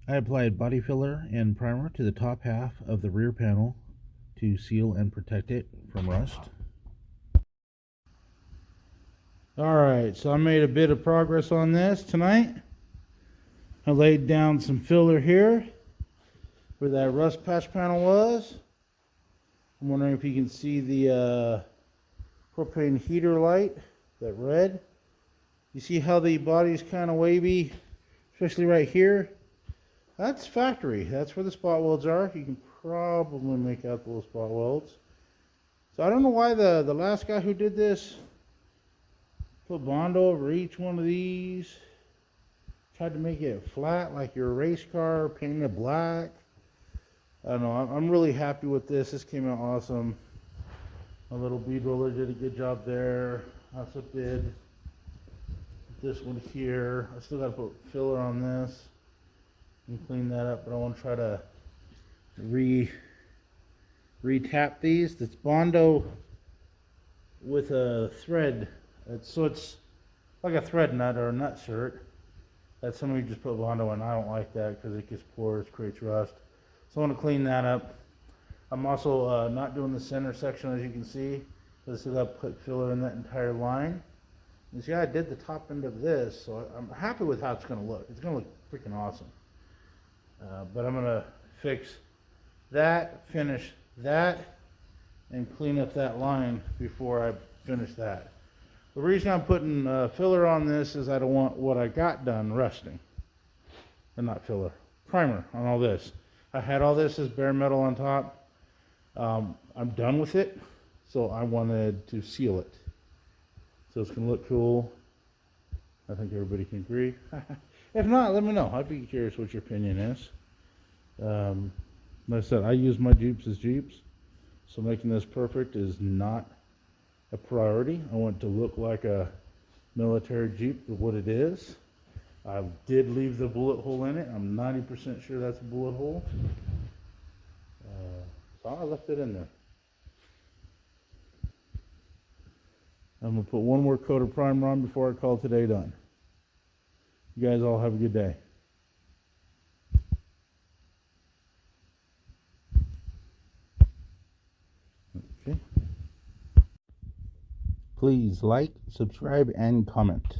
I applied body filler and primer to the top half of the rear panel to seal and protect it from rust. Alright, so I made a bit of progress on this tonight. I laid down some filler here where that rust patch panel was. I'm wondering if you can see the propane heater light, that red. You see how the body's kind of wavy, especially right here? That's factory. That's where the spot welds are. You can probably make out the little spot welds. So I don't know why the last guy who did this put Bondo over each one of these. Tried to make it flat like your race car, painted it black. I don't know. I'm really happy with this. This came out awesome. My little bead roller did a good job there. I also did this one here. I still got to put filler on this and clean that up, but I want to try to re-tap these. It's Bondo with a thread. So it's like a thread nut or a nut shirt. That some of you just put Bondo in. I don't like that because it gets pores, creates rust. So I want to clean that up. I'm also not doing the center section, as you can see. I still got to put filler in that entire line. You see, I did the top end of this, so I'm happy with how it's going to look. It's going to look freaking awesome. But I'm going to fix that, finish that, and clean up that line before I finish that. The reason I'm putting filler on this is I don't want what I got done rusting. Or not filler, primer on all this. I had all this as bare metal on top. I'm done with it, so I wanted to seal it. So it's going to look cool. I think everybody can agree. If not, let me know. I'd be curious what your opinion is. Like I said, I use my Jeeps as Jeeps, so making this perfect is not a priority. I want it to look like a military Jeep, what it is. I did leave the bullet hole in it. I'm 90% sure that's a bullet hole. So I left it in there. I'm going to put one more coat of primer on before I call today done. You guys all have a good day. Okay. Please like, subscribe, and comment.